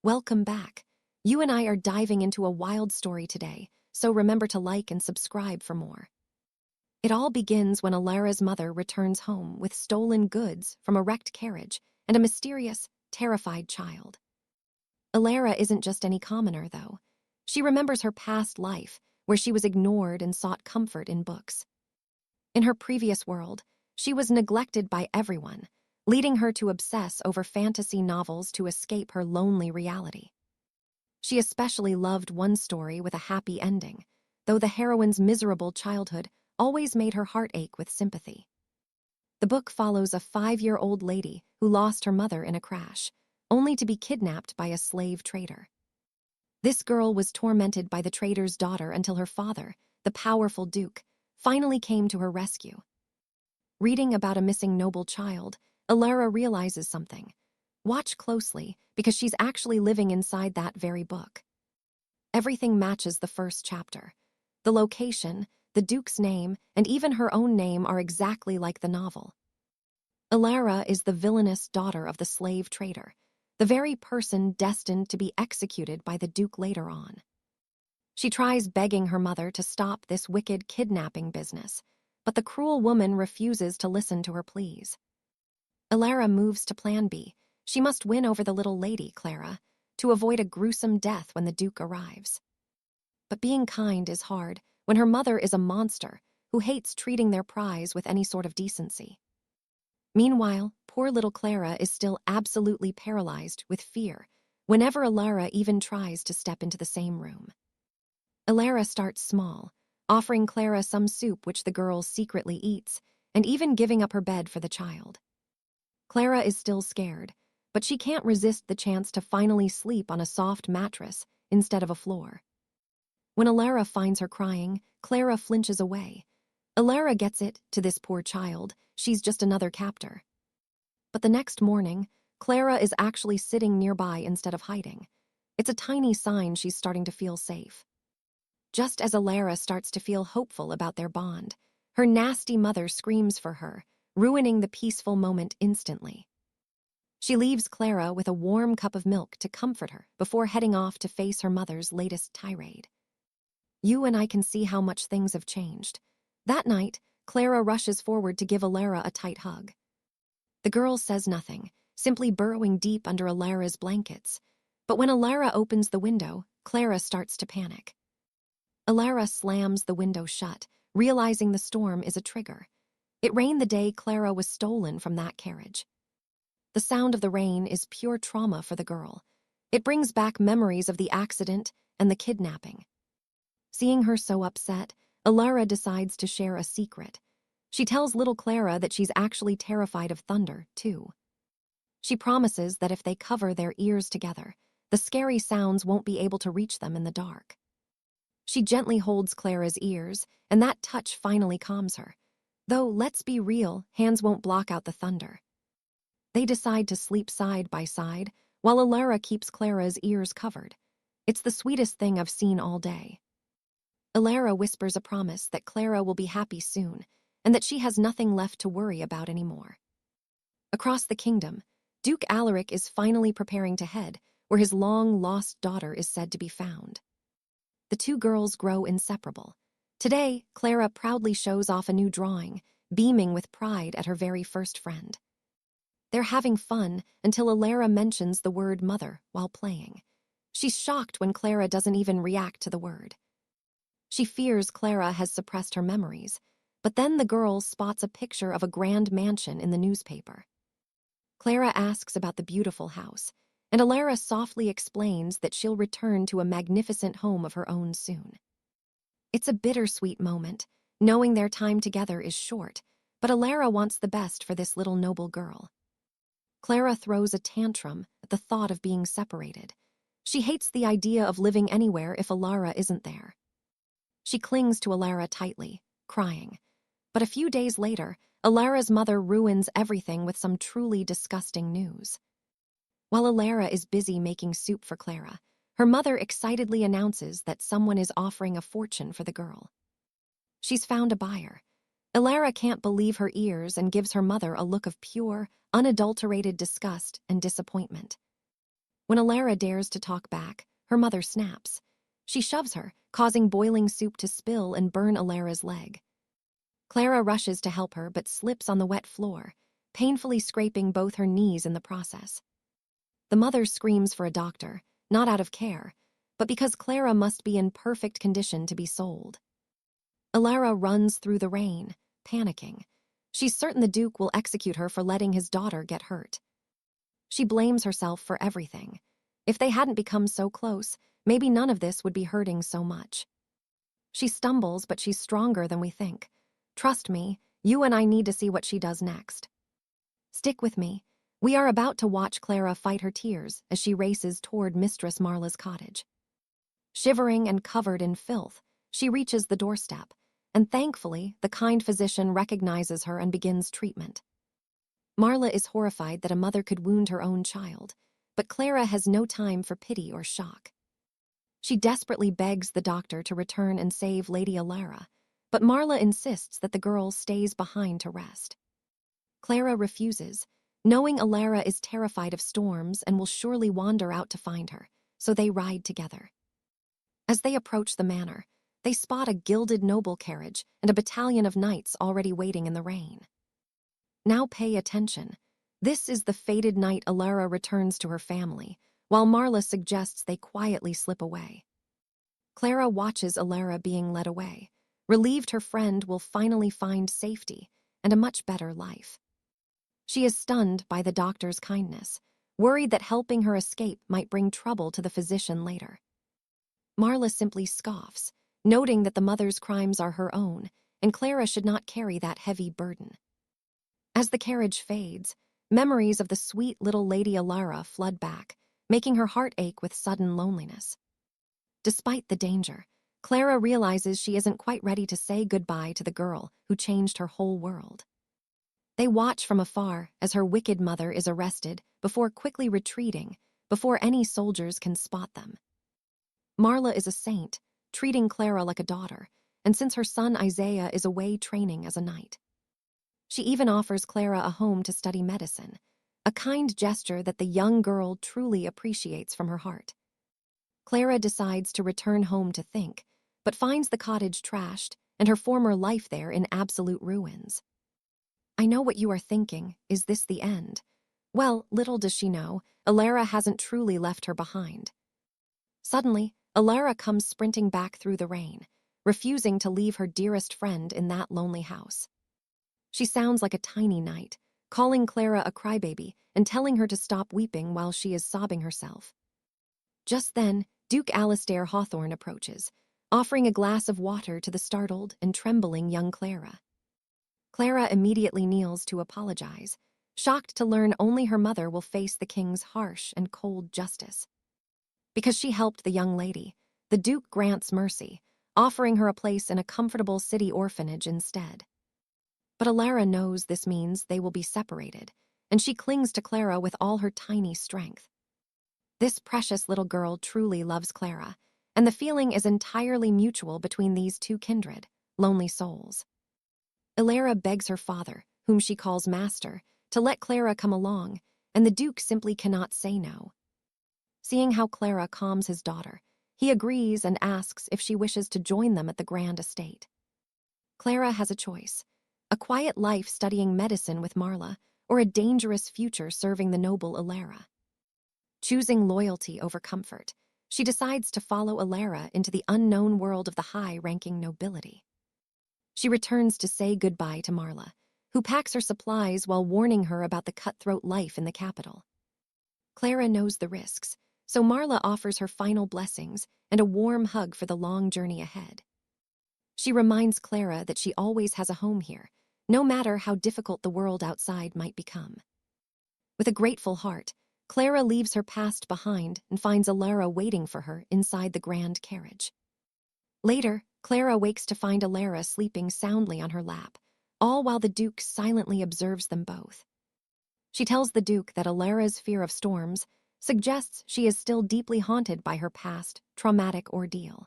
Welcome back. You and I are diving into a wild story today, so remember to like and subscribe for more. It all begins when Alara's mother returns home with stolen goods from a wrecked carriage and a mysterious, terrified child. Alara isn't just any commoner, though. She remembers her past life, where she was ignored and sought comfort in books. In her previous world, she was neglected by everyone, leading her to obsess over fantasy novels to escape her lonely reality. She especially loved one story with a happy ending, though the heroine's miserable childhood always made her heart ache with sympathy. The book follows a 5-year-old lady who lost her mother in a crash, only to be kidnapped by a slave trader. This girl was tormented by the trader's daughter until her father, the powerful Duke, finally came to her rescue. Reading about a missing noble child, Alara realizes something. Watch closely, because she's actually living inside that very book. Everything matches the first chapter. The location, the Duke's name, and even her own name are exactly like the novel. Alara is the villainous daughter of the slave trader, the very person destined to be executed by the Duke later on. She tries begging her mother to stop this wicked kidnapping business, but the cruel woman refuses to listen to her pleas. Alara moves to Plan B. She must win over the little lady, Clara, to avoid a gruesome death when the Duke arrives. But being kind is hard when her mother is a monster who hates treating their prize with any sort of decency. Meanwhile, poor little Clara is still absolutely paralyzed with fear whenever Alara even tries to step into the same room. Alara starts small, offering Clara some soup which the girl secretly eats, and even giving up her bed for the child. Clara is still scared, but she can't resist the chance to finally sleep on a soft mattress instead of a floor. When Alara finds her crying, Clara flinches away. Alara gets it, to this poor child, she's just another captor. But the next morning, Clara is actually sitting nearby instead of hiding. It's a tiny sign she's starting to feel safe. Just as Alara starts to feel hopeful about their bond, her nasty mother screams for her, ruining the peaceful moment instantly. She leaves Clara with a warm cup of milk to comfort her before heading off to face her mother's latest tirade. You and I can see how much things have changed. That night, Clara rushes forward to give Alara a tight hug. The girl says nothing, simply burrowing deep under Alara's blankets. But when Alara opens the window, Clara starts to panic. Alara slams the window shut, realizing the storm is a trigger. It rained the day Clara was stolen from that carriage. The sound of the rain is pure trauma for the girl. It brings back memories of the accident and the kidnapping. Seeing her so upset, Alara decides to share a secret. She tells little Clara that she's actually terrified of thunder, too. She promises that if they cover their ears together, the scary sounds won't be able to reach them in the dark. She gently holds Clara's ears, and that touch finally calms her. Though, let's be real, hands won't block out the thunder. They decide to sleep side by side, while Alara keeps Clara's ears covered. It's the sweetest thing I've seen all day. Alara whispers a promise that Clara will be happy soon, and that she has nothing left to worry about anymore. Across the kingdom, Duke Alaric is finally preparing to head where his long-lost daughter is said to be found. The two girls grow inseparable. Today, Clara proudly shows off a new drawing, beaming with pride at her very first friend. They're having fun until Alara mentions the word mother while playing. She's shocked when Clara doesn't even react to the word. She fears Clara has suppressed her memories, but then the girl spots a picture of a grand mansion in the newspaper. Clara asks about the beautiful house, and Alara softly explains that she'll return to a magnificent home of her own soon. It's a bittersweet moment, knowing their time together is short, but Alara wants the best for this little noble girl. Clara throws a tantrum at the thought of being separated. She hates the idea of living anywhere if Alara isn't there. She clings to Alara tightly, crying. But a few days later, Alara's mother ruins everything with some truly disgusting news. While Alara is busy making soup for Clara, her mother excitedly announces that someone is offering a fortune for the girl. She's found a buyer. Alara can't believe her ears and gives her mother a look of pure, unadulterated disgust and disappointment. When Alara dares to talk back, her mother snaps. She shoves her, causing boiling soup to spill and burn Alara's leg. Clara rushes to help her but slips on the wet floor, painfully scraping both her knees in the process. The mother screams for a doctor, not out of care, but because Clara must be in perfect condition to be sold. Alara runs through the rain, panicking. She's certain the Duke will execute her for letting his daughter get hurt. She blames herself for everything. If they hadn't become so close, maybe none of this would be hurting so much. She stumbles, but she's stronger than we think. Trust me, you and I need to see what she does next. Stick with me. We are about to watch Clara fight her tears as she races toward Mistress Marla's cottage. Shivering and covered in filth, she reaches the doorstep, and thankfully, the kind physician recognizes her and begins treatment. Marla is horrified that a mother could wound her own child, but Clara has no time for pity or shock. She desperately begs the doctor to return and save Lady Alara, but Marla insists that the girl stays behind to rest. Clara refuses, knowing Alara is terrified of storms and will surely wander out to find her, so they ride together. As they approach the manor, they spot a gilded noble carriage and a battalion of knights already waiting in the rain. Now pay attention. This is the fated night Alara returns to her family, while Marla suggests they quietly slip away. Clara watches Alara being led away, relieved her friend will finally find safety and a much better life. She is stunned by the doctor's kindness, worried that helping her escape might bring trouble to the physician later. Marla simply scoffs, noting that the mother's crimes are her own, and Clara should not carry that heavy burden. As the carriage fades, memories of the sweet little Lady Alara flood back, making her heart ache with sudden loneliness. Despite the danger, Clara realizes she isn't quite ready to say goodbye to the girl who changed her whole world. They watch from afar as her wicked mother is arrested before quickly retreating, before any soldiers can spot them. Marla is a saint, treating Clara like a daughter, and since her son Isaiah is away training as a knight. She even offers Clara a home to study medicine, a kind gesture that the young girl truly appreciates from her heart. Clara decides to return home to think, but finds the cottage trashed and her former life there in absolute ruins. I know what you are thinking, is this the end? Well, little does she know, Alara hasn't truly left her behind. Suddenly, Alara comes sprinting back through the rain, refusing to leave her dearest friend in that lonely house. She sounds like a tiny knight, calling Clara a crybaby and telling her to stop weeping while she is sobbing herself. Just then, Duke Alistair Hawthorne approaches, offering a glass of water to the startled and trembling young Clara. Clara immediately kneels to apologize, shocked to learn only her mother will face the king's harsh and cold justice. Because she helped the young lady, the Duke grants mercy, offering her a place in a comfortable city orphanage instead. But Alara knows this means they will be separated, and she clings to Clara with all her tiny strength. This precious little girl truly loves Clara, and the feeling is entirely mutual between these two kindred, lonely souls. Alara begs her father, whom she calls master, to let Clara come along, and the Duke simply cannot say no. Seeing how Clara calms his daughter, he agrees and asks if she wishes to join them at the grand estate. Clara has a choice: a quiet life studying medicine with Marla, or a dangerous future serving the noble Alara. Choosing loyalty over comfort, she decides to follow Alara into the unknown world of the high-ranking nobility. She returns to say goodbye to Marla, who packs her supplies while warning her about the cutthroat life in the capital. Clara knows the risks, so Marla offers her final blessings and a warm hug for the long journey ahead. She reminds Clara that she always has a home here, no matter how difficult the world outside might become. With a grateful heart, Clara leaves her past behind and finds Alara waiting for her inside the grand carriage. Later, Clara wakes to find Alara sleeping soundly on her lap, all while the Duke silently observes them both. She tells the Duke that Alara's fear of storms suggests she is still deeply haunted by her past, traumatic ordeal.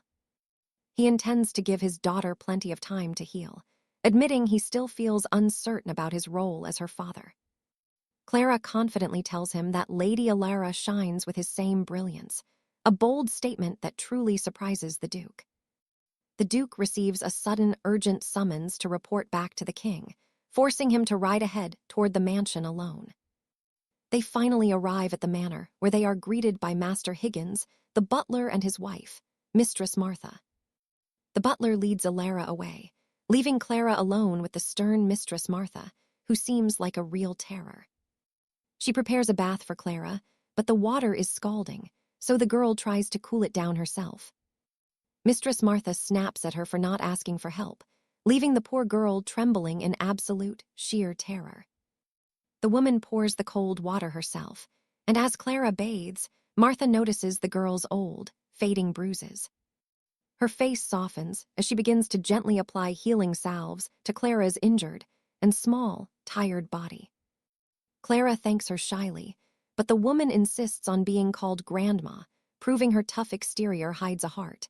He intends to give his daughter plenty of time to heal, admitting he still feels uncertain about his role as her father. Clara confidently tells him that Lady Alara shines with his same brilliance, a bold statement that truly surprises the Duke. The Duke receives a sudden, urgent summons to report back to the king, forcing him to ride ahead toward the mansion alone. They finally arrive at the manor, where they are greeted by Master Higgins, the butler, and his wife, Mistress Martha. The butler leads Alara away, leaving Clara alone with the stern Mistress Martha, who seems like a real terror. She prepares a bath for Clara, but the water is scalding, so the girl tries to cool it down herself. Mistress Martha snaps at her for not asking for help, leaving the poor girl trembling in absolute, sheer terror. The woman pours the cold water herself, and as Clara bathes, Martha notices the girl's old, fading bruises. Her face softens as she begins to gently apply healing salves to Clara's injured and small, tired body. Clara thanks her shyly, but the woman insists on being called Grandma, proving her tough exterior hides a heart.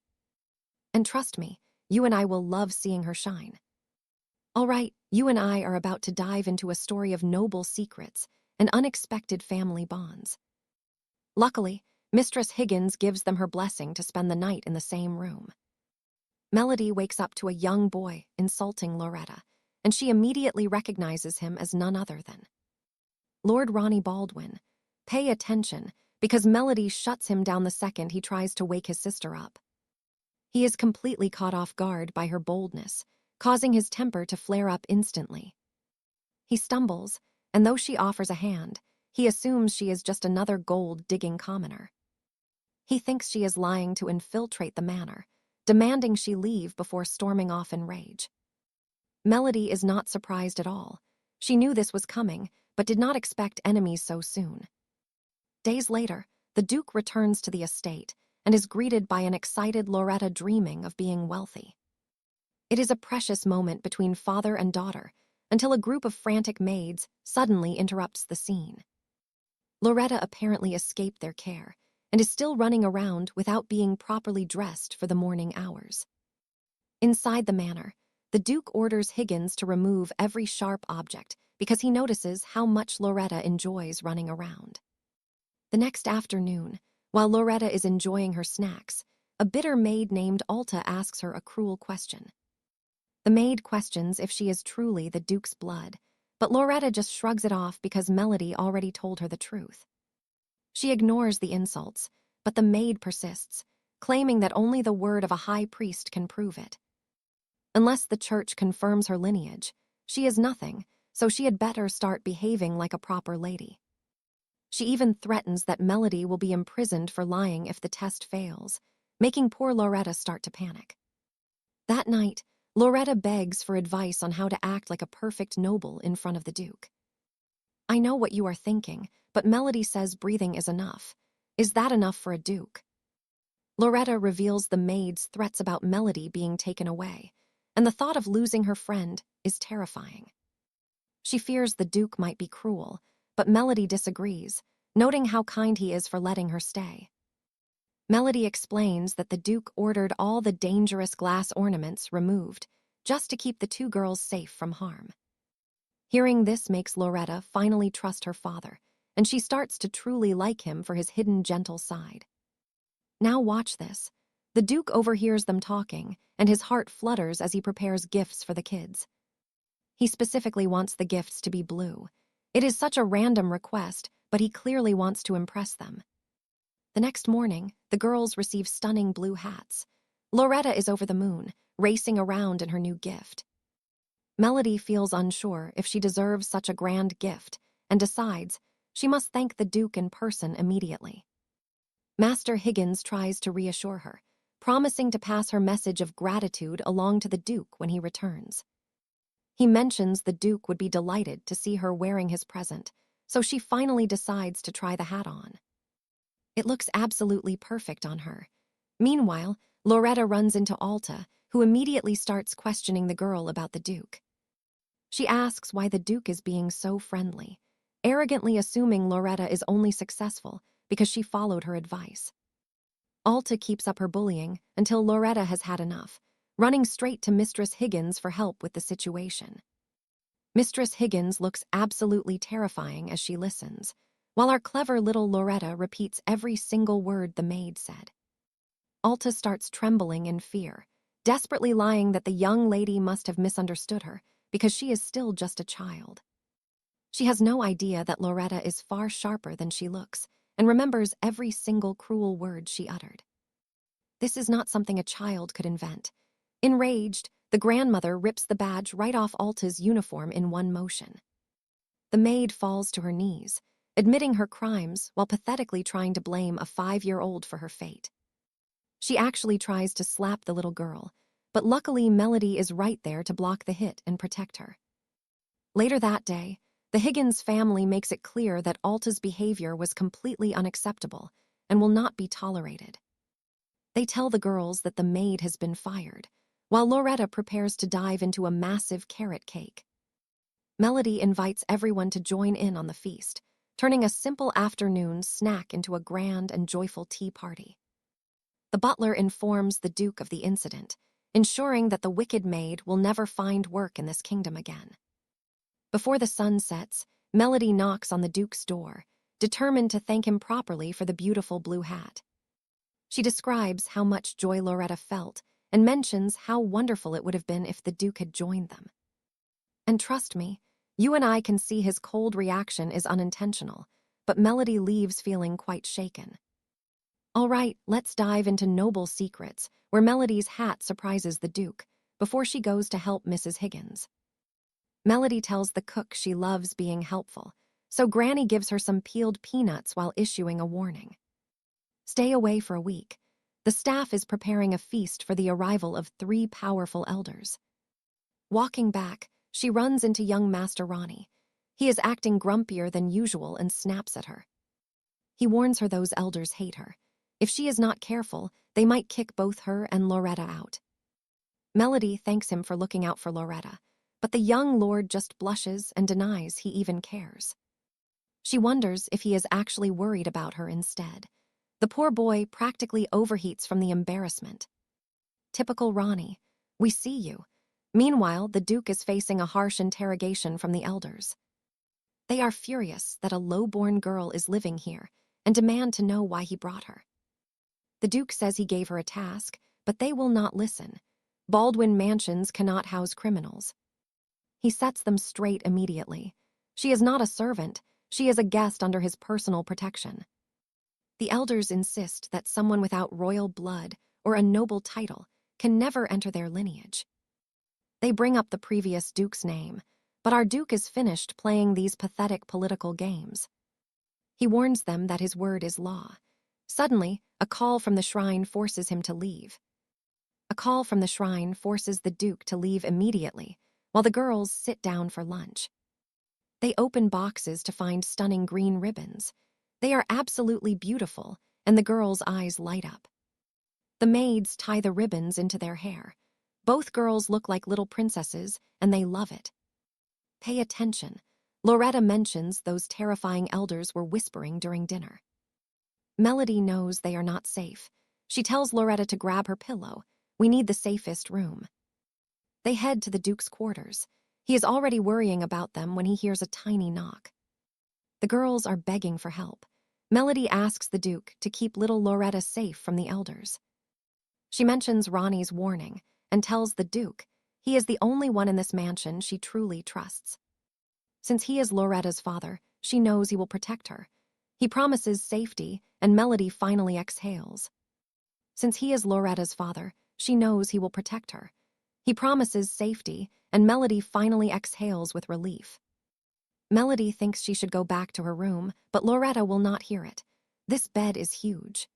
And trust me, you and I will love seeing her shine. All right, you and I are about to dive into a story of noble secrets and unexpected family bonds. Luckily, Mistress Higgins gives them her blessing to spend the night in the same room. Melody wakes up to a young boy insulting Loretta, and she immediately recognizes him as none other than Lord Ronnie Baldwin. Pay attention, because Melody shuts him down the second he tries to wake his sister up. He is completely caught off guard by her boldness, causing his temper to flare up instantly. He stumbles, and though she offers a hand, he assumes she is just another gold-digging commoner. He thinks she is lying to infiltrate the manor, demanding she leave before storming off in rage. Melody is not surprised at all. She knew this was coming, but did not expect enemies so soon. Days later, the Duke returns to the estate and is greeted by an excited Loretta dreaming of being wealthy. It is a precious moment between father and daughter, until a group of frantic maids suddenly interrupts the scene. Loretta apparently escaped their care and is still running around without being properly dressed for the morning hours. Inside the manor, the Duke orders Higgins to remove every sharp object because he notices how much Loretta enjoys running around. The next afternoon, while Loretta is enjoying her snacks, a bitter maid named Alta asks her a cruel question. The maid questions if she is truly the Duke's blood, but Loretta just shrugs it off because Melody already told her the truth. She ignores the insults, but the maid persists, claiming that only the word of a high priest can prove it. Unless the church confirms her lineage, she is nothing, so she had better start behaving like a proper lady. She even threatens that Melody will be imprisoned for lying if the test fails, making poor Loretta start to panic. That night, Loretta begs for advice on how to act like a perfect noble in front of the Duke. I know what you are thinking, but Melody says breathing is enough. Is that enough for a Duke? Loretta reveals the maid's threats about Melody being taken away, and the thought of losing her friend is terrifying. She fears the Duke might be cruel, but Melody disagrees, noting how kind he is for letting her stay. Melody explains that the Duke ordered all the dangerous glass ornaments removed, just to keep the two girls safe from harm. Hearing this makes Loretta finally trust her father, and she starts to truly like him for his hidden gentle side. Now watch this. The Duke overhears them talking, and his heart flutters as he prepares gifts for the kids. He specifically wants the gifts to be blue. It is such a random request, but he clearly wants to impress them. The next morning, the girls receive stunning blue hats. Loretta is over the moon, racing around in her new gift. Melody feels unsure if she deserves such a grand gift and decides she must thank the Duke in person immediately. Master Higgins tries to reassure her, promising to pass her message of gratitude along to the Duke when he returns. He mentions the Duke would be delighted to see her wearing his present, so she finally decides to try the hat on. It looks absolutely perfect on her. Meanwhile, Loretta runs into Alta, who immediately starts questioning the girl about the Duke. She asks why the Duke is being so friendly, arrogantly assuming Loretta is only successful because she followed her advice. Alta keeps up her bullying until Loretta has had enough, running straight to Mistress Higgins for help with the situation. Mistress Higgins looks absolutely terrifying as she listens, while our clever little Loretta repeats every single word the maid said. Alta starts trembling in fear, desperately lying that the young lady must have misunderstood her because she is still just a child. She has no idea that Loretta is far sharper than she looks and remembers every single cruel word she uttered. This is not something a child could invent. Enraged, the grandmother rips the badge right off Alta's uniform in one motion. The maid falls to her knees, admitting her crimes while pathetically trying to blame a 5-year-old for her fate. She actually tries to slap the little girl, but luckily Melody is right there to block the hit and protect her. Later that day, the Higgins family makes it clear that Alta's behavior was completely unacceptable and will not be tolerated. They tell the girls that the maid has been fired, while Loretta prepares to dive into a massive carrot cake. Melody invites everyone to join in on the feast, turning a simple afternoon snack into a grand and joyful tea party. The butler informs the Duke of the incident, ensuring that the wicked maid will never find work in this kingdom again. Before the sun sets, Melody knocks on the Duke's door, determined to thank him properly for the beautiful blue hat. She describes how much joy Loretta felt and mentions how wonderful it would have been if the Duke had joined them. And trust me, you and I can see his cold reaction is unintentional, but Melody leaves feeling quite shaken. All right, let's dive into noble secrets, where Melody's hat surprises the Duke before she goes to help Mrs. Higgins. Melody tells the cook she loves being helpful, so Granny gives her some peeled peanuts while issuing a warning. Stay away for a week. The staff is preparing a feast for the arrival of 3 powerful elders. Walking back, she runs into young Master Ronnie. He is acting grumpier than usual and snaps at her. He warns her those elders hate her. If she is not careful, they might kick both her and Loretta out. Melody thanks him for looking out for Loretta, but the young lord just blushes and denies he even cares. She wonders if he is actually worried about her instead. The poor boy practically overheats from the embarrassment. Typical Ronnie. We see you. Meanwhile, the Duke is facing a harsh interrogation from the elders. They are furious that a low-born girl is living here and demand to know why he brought her. The Duke says he gave her a task, but they will not listen. Baldwin Mansions cannot house criminals. He sets them straight immediately. She is not a servant. She is a guest under his personal protection. The elders insist that someone without royal blood or a noble title can never enter their lineage. They bring up the previous Duke's name, but our Duke is finished playing these pathetic political games. He warns them that his word is law. Suddenly, a call from the shrine forces him to leave. A call from the shrine forces the Duke to leave immediately, while the girls sit down for lunch. They open boxes to find stunning green ribbons. They are absolutely beautiful, and the girls' eyes light up. The maids tie the ribbons into their hair. Both girls look like little princesses, and they love it. Pay attention. Loretta mentions those terrifying elders were whispering during dinner. Melody knows they are not safe. She tells Loretta to grab her pillow. We need the safest room. They head to the Duke's quarters. He is already worrying about them when he hears a tiny knock. The girls are begging for help. Melody asks the Duke to keep little Loretta safe from the elders. She mentions Ronnie's warning and tells the Duke he is the only one in this mansion she truly trusts. Since he is Loretta's father, she knows he will protect her. He promises safety, and Melody finally exhales. Since he is Loretta's father, she knows he will protect her. He promises safety, and Melody finally exhales with relief. Melody thinks she should go back to her room, but Loretta will not hear it. This bed is huge.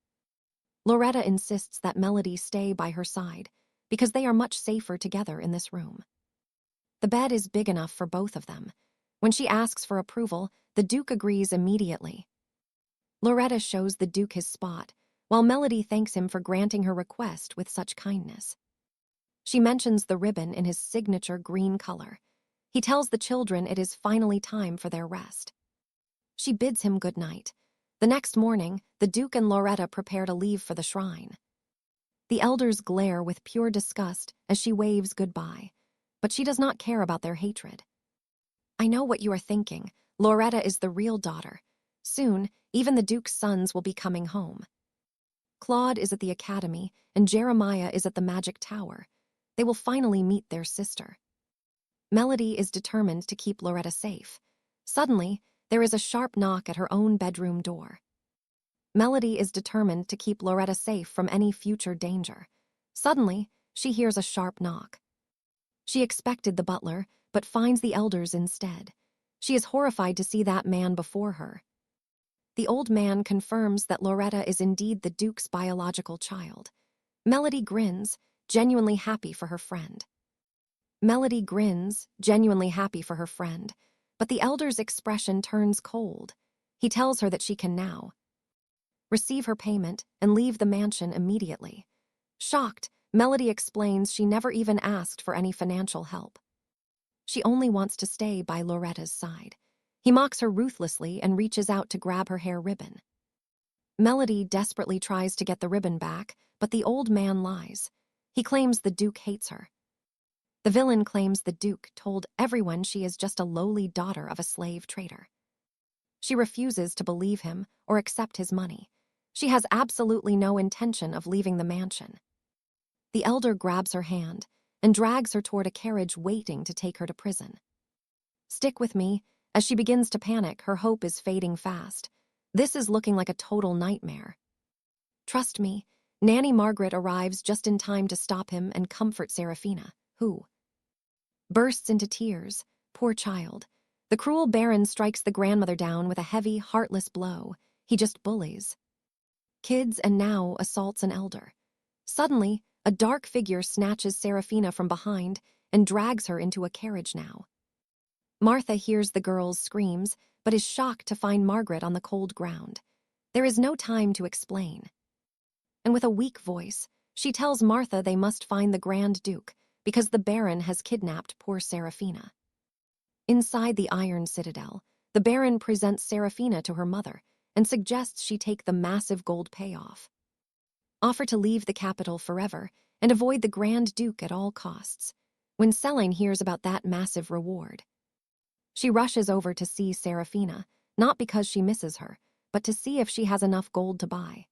Loretta insists that Melody stay by her side, because they are much safer together in this room. The bed is big enough for both of them. When she asks for approval, the Duke agrees immediately. Loretta shows the Duke his spot, while Melody thanks him for granting her request with such kindness. She mentions the ribbon in his signature green color. He tells the children it is finally time for their rest. She bids him good night. The next morning, the Duke and Loretta prepare to leave for the shrine. The elders glare with pure disgust as she waves goodbye, but she does not care about their hatred. I know what you are thinking. Loretta is the real daughter. Soon, even the Duke's sons will be coming home. Claude is at the academy, and Jeremiah is at the magic tower. They will finally meet their sister. Melody is determined to keep Loretta safe. Suddenly, there is a sharp knock at her own bedroom door. Melody is determined to keep Loretta safe from any future danger. Suddenly, she hears a sharp knock. She expected the butler, but finds the elders instead. She is horrified to see that man before her. The old man confirms that Loretta is indeed the Duke's biological child. Melody grins, genuinely happy for her friend. But the elder's expression turns cold. He tells her that she can now receive her payment and leave the mansion immediately. Shocked, Melody explains she never even asked for any financial help. She only wants to stay by Loretta's side. He mocks her ruthlessly and reaches out to grab her hair ribbon. Melody desperately tries to get the ribbon back, but the old man lies. He claims the Duke hates her. The villain claims the Duke told everyone she is just a lowly daughter of a slave trader. She refuses to believe him or accept his money. She has absolutely no intention of leaving the mansion. The elder grabs her hand and drags her toward a carriage waiting to take her to prison. Stick with me. As she begins to panic, her hope is fading fast. This is looking like a total nightmare. Trust me, Nanny Margaret arrives just in time to stop him and comfort Seraphina, who bursts into tears. Poor child. The cruel Baron strikes the grandmother down with a heavy, heartless blow. He just bullies kids and now assaults an elder. Suddenly, a dark figure snatches Seraphina from behind and drags her into a carriage now. Martha hears the girl's screams, but is shocked to find Margaret on the cold ground. There is no time to explain. And with a weak voice, she tells Martha they must find the Grand Duke, because the Baron has kidnapped poor Seraphina. Inside the Iron Citadel, the Baron presents Seraphina to her mother and suggests she take the massive gold payoff. Offer to leave the capital forever and avoid the Grand Duke at all costs. When 𝑳𝒐𝒗𝒆𝒅 hears about that massive reward, she rushes over to see Seraphina, not because she misses her, but to see if she has enough gold to buy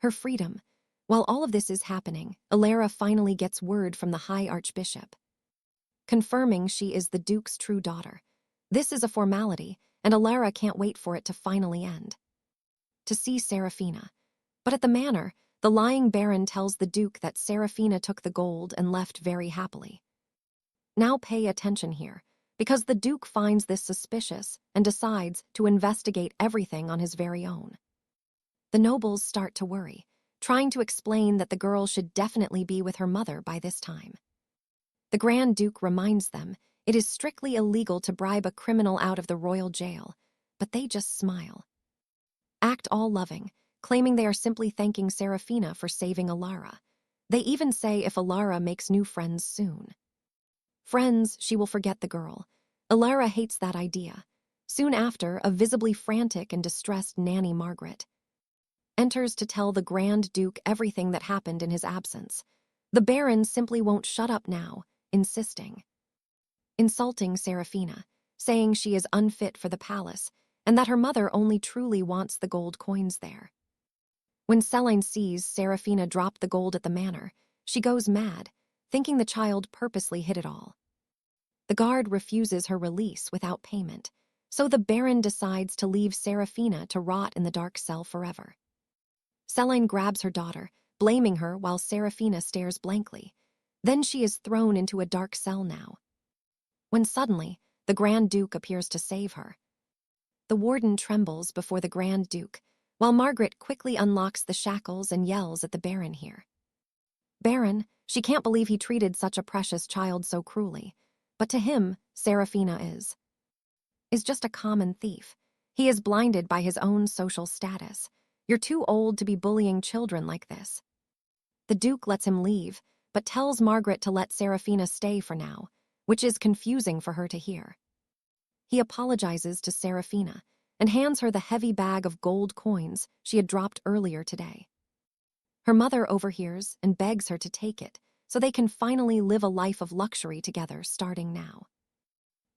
her freedom. While all of this is happening, Alara finally gets word from the High Archbishop, confirming she is the Duke's true daughter. This is a formality, and Alara can't wait for it to finally end. To see Seraphina. But at the manor, the lying Baron tells the Duke that Seraphina took the gold and left very happily. Now pay attention here, because the Duke finds this suspicious and decides to investigate everything on his very own. The nobles start to worry, trying to explain that the girl should definitely be with her mother by this time. The Grand Duke reminds them it is strictly illegal to bribe a criminal out of the royal jail, but they just smile. Act all loving, claiming they are simply thanking Seraphina for saving Alara. They even say if Alara makes new friends soon, she will forget the girl. Alara hates that idea. Soon after, a visibly frantic and distressed Nanny Margaret enters to tell the Grand Duke everything that happened in his absence. The Baron simply won't shut up now, insulting Seraphina, saying she is unfit for the palace and that her mother only truly wants the gold coins there. When 𝑳𝒐𝒗𝒆𝒅 sees Seraphina drop the gold at the manor, she goes mad, thinking the child purposely hid it all. The guard refuses her release without payment, so the Baron decides to leave Seraphina to rot in the dark cell forever. 𝑳𝒐𝒗𝒆𝒅 grabs her daughter, blaming her while Seraphina stares blankly. Then she is thrown into a dark cell now, when suddenly, the Grand Duke appears to save her. The warden trembles before the Grand Duke, while Margaret quickly unlocks the shackles and yells at the Baron here. Baron, she can't believe he treated such a precious child so cruelly, but to him, Seraphina is just a common thief. He is blinded by his own social status. You're too old to be bullying children like this. The Duke lets him leave, but tells Margaret to let Seraphina stay for now, which is confusing for her to hear. He apologizes to Seraphina and hands her the heavy bag of gold coins she had dropped earlier today. Her mother overhears and begs her to take it so they can finally live a life of luxury together starting now.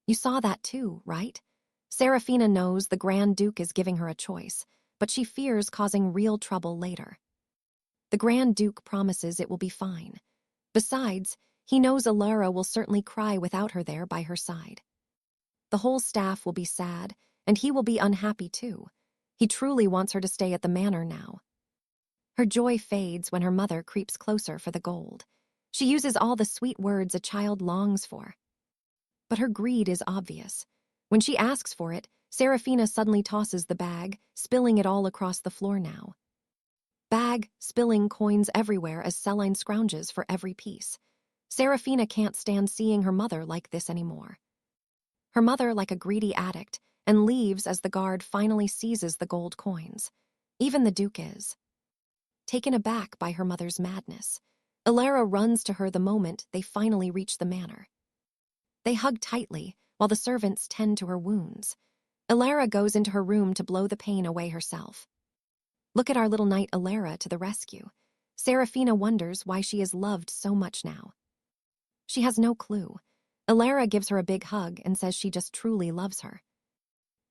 You saw that too, right? Serafina knows the Grand Duke is giving her a choice, but she fears causing real trouble later. The Grand Duke promises it will be fine. Besides, he knows Alara will certainly cry without her there by her side. The whole staff will be sad, and he will be unhappy too. He truly wants her to stay at the manor now. Her joy fades when her mother creeps closer for the gold. She uses all the sweet words a child longs for. But her greed is obvious. When she asks for it, Serafina suddenly tosses the bag, spilling it all across the floor now. Bag, spilling coins everywhere as Celine scrounges for every piece. Serafina can't stand seeing her mother like this anymore. Her mother like a greedy addict, and leaves as the guard finally seizes the gold coins. Even the Duke is taken aback by her mother's madness. Alara runs to her the moment they finally reach the manor. They hug tightly while the servants tend to her wounds. Alara goes into her room to blow the pain away herself. Look at our little knight Alara to the rescue. Serafina wonders why she is loved so much now. She has no clue. Alara gives her a big hug and says she just truly loves her.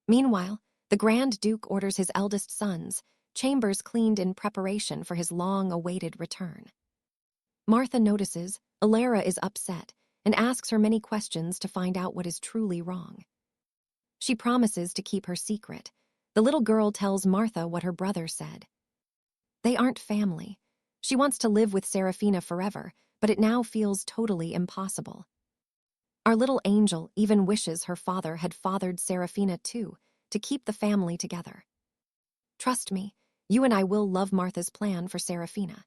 Meanwhile, the Grand Duke orders his eldest sons' chambers cleaned in preparation for his long-awaited return. Martha notices Alara is upset and asks her many questions to find out what is truly wrong. She promises to keep her secret. The little girl tells Martha what her brother said. They aren't family. She wants to live with Serafina forever, but it now feels totally impossible. Our little angel even wishes her father had fathered Serafina too, to keep the family together. Trust me, you and I will love Martha's plan for Serafina.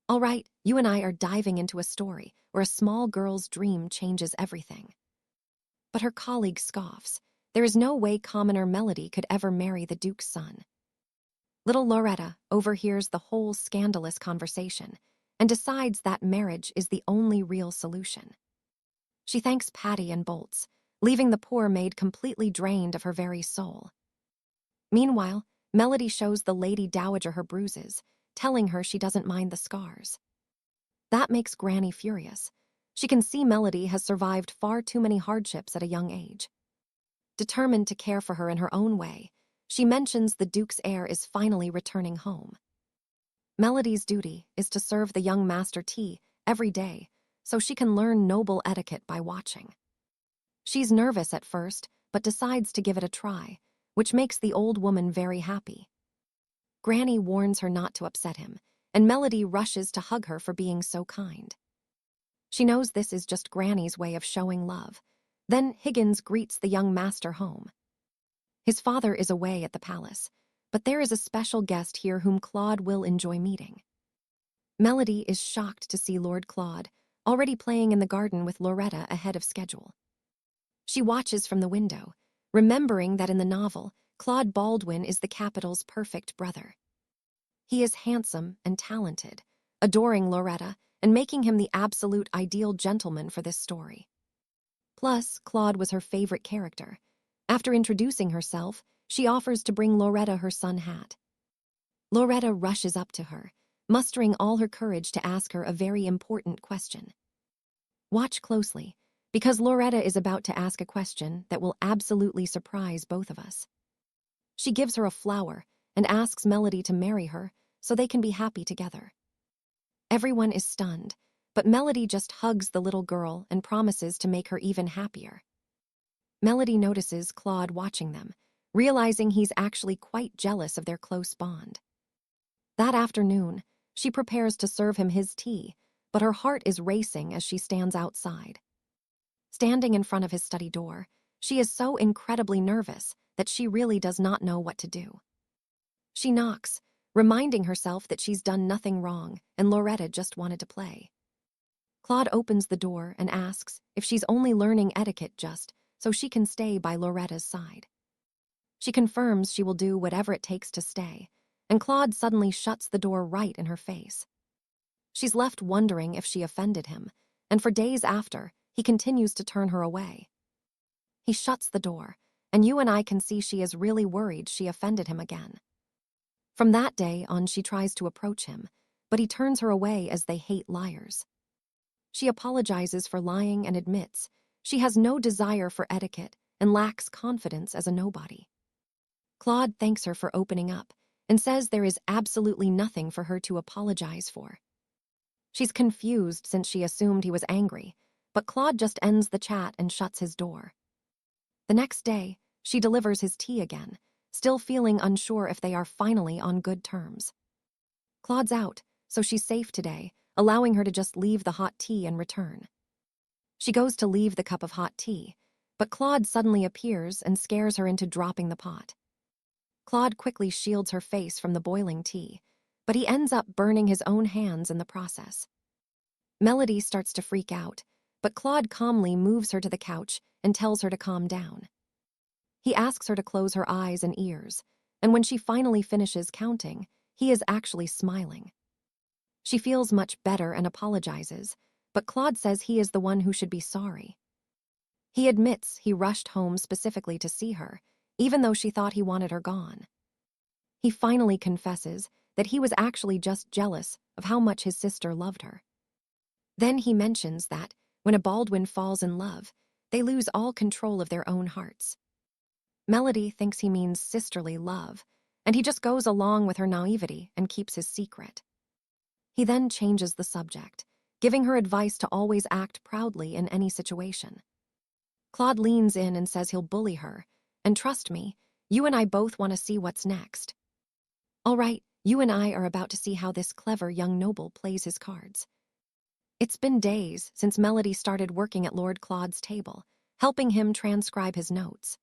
All right, you and I are diving into a story where a small girl's dream changes everything. But her colleague scoffs. There is no way commoner Melody could ever marry the Duke's son. Little Loretta overhears the whole scandalous conversation and decides that marriage is the only real solution. She thanks Patty and bolts, leaving the poor maid completely drained of her very soul. Meanwhile, Melody shows the Lady Dowager her bruises, telling her she doesn't mind the scars. That makes Granny furious. She can see Melody has survived far too many hardships at a young age. Determined to care for her in her own way, she mentions the Duke's heir is finally returning home. Melody's duty is to serve the young master tea every day, so she can learn noble etiquette by watching. She's nervous at first, but decides to give it a try, which makes the old woman very happy. Granny warns her not to upset him, and Melody rushes to hug her for being so kind. She knows this is just Granny's way of showing love. Then Higgins greets the young master home. His father is away at the palace, but there is a special guest here whom Claude will enjoy meeting. Melody is shocked to see Lord Claude, already playing in the garden with Loretta ahead of schedule. She watches from the window, remembering that in the novel, Claude Baldwin is the capital's perfect brother. He is handsome and talented, adoring Loretta and making him the absolute ideal gentleman for this story. Plus, Claude was her favorite character. After introducing herself, she offers to bring Loretta her sun hat. Loretta rushes up to her, mustering all her courage to ask her a very important question. Watch closely, because Loretta is about to ask a question that will absolutely surprise both of us. She gives her a flower and asks Melody to marry her so they can be happy together. Everyone is stunned, but Melody just hugs the little girl and promises to make her even happier. Melody notices Claude watching them, realizing he's actually quite jealous of their close bond. That afternoon, she prepares to serve him his tea, but her heart is racing as she stands outside. Standing in front of his study door, she is so incredibly nervous that she really does not know what to do. She knocks, reminding herself that she's done nothing wrong and Loretta just wanted to play. Claude opens the door and asks if she's only learning etiquette just so she can stay by Loretta's side. She confirms she will do whatever it takes to stay, and Claude suddenly shuts the door right in her face. She's left wondering if she offended him, and for days after, he continues to turn her away. He shuts the door, and you and I can see she is really worried she offended him again. From that day on, she tries to approach him, but he turns her away as they hate liars. She apologizes for lying and admits She has no desire for etiquette and lacks confidence as a nobody. Claude thanks her for opening up and says there is absolutely nothing for her to apologize for. She's confused since she assumed he was angry, but Claude just ends the chat and shuts his door. The next day, she delivers his tea again, still feeling unsure if they are finally on good terms. Claude's out, so she's safe today, allowing her to just leave the hot tea and return. She goes to leave the cup of hot tea, but Claude suddenly appears and scares her into dropping the pot. Claude quickly shields her face from the boiling tea, but he ends up burning his own hands in the process. Melody starts to freak out, but Claude calmly moves her to the couch and tells her to calm down. He asks her to close her eyes and ears, and when she finally finishes counting, he is actually smiling. She feels much better and apologizes, but Claude says he is the one who should be sorry. He admits he rushed home specifically to see her, even though she thought he wanted her gone. He finally confesses that he was actually just jealous of how much his sister loved her. Then he mentions that, when a Baldwin falls in love, they lose all control of their own hearts. Melody thinks he means sisterly love, and he just goes along with her naivety and keeps his secret. He then changes the subject, giving her advice to always act proudly in any situation. Claude leans in and says he'll bully her, and trust me, you and I both want to see what's next. All right, you and I are about to see how this clever young noble plays his cards. It's been days since Melody started working at Lord Claude's table, helping him transcribe his notes.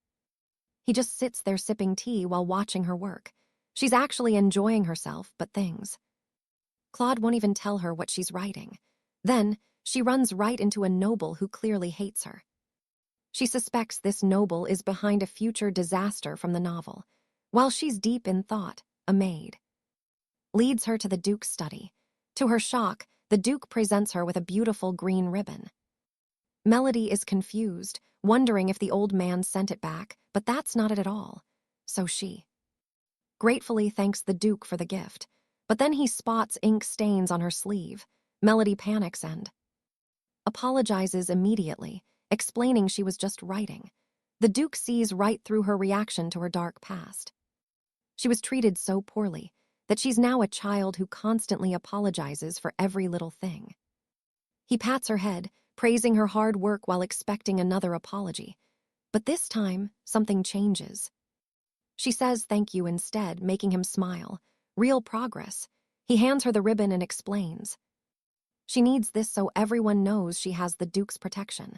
He just sits there sipping tea while watching her work. She's actually enjoying herself, but things. Claude won't even tell her what she's writing. Then, she runs right into a noble who clearly hates her. She suspects this noble is behind a future disaster from the novel. While she's deep in thought, a maid leads her to the Duke's study. To her shock, the Duke presents her with a beautiful green ribbon. Melody is confused, wondering if the old man sent it back, but that's not it at all. So she gratefully thanks the Duke for the gift, but then he spots ink stains on her sleeve. Melody panics and apologizes immediately, explaining she was just writing. The Duke sees right through her reaction to her dark past. She was treated so poorly that she's now a child who constantly apologizes for every little thing. He pats her head, praising her hard work while expecting another apology. But this time, something changes. She says thank you instead, making him smile. Real progress. He hands her the ribbon and explains. She needs this so everyone knows she has the Duke's protection.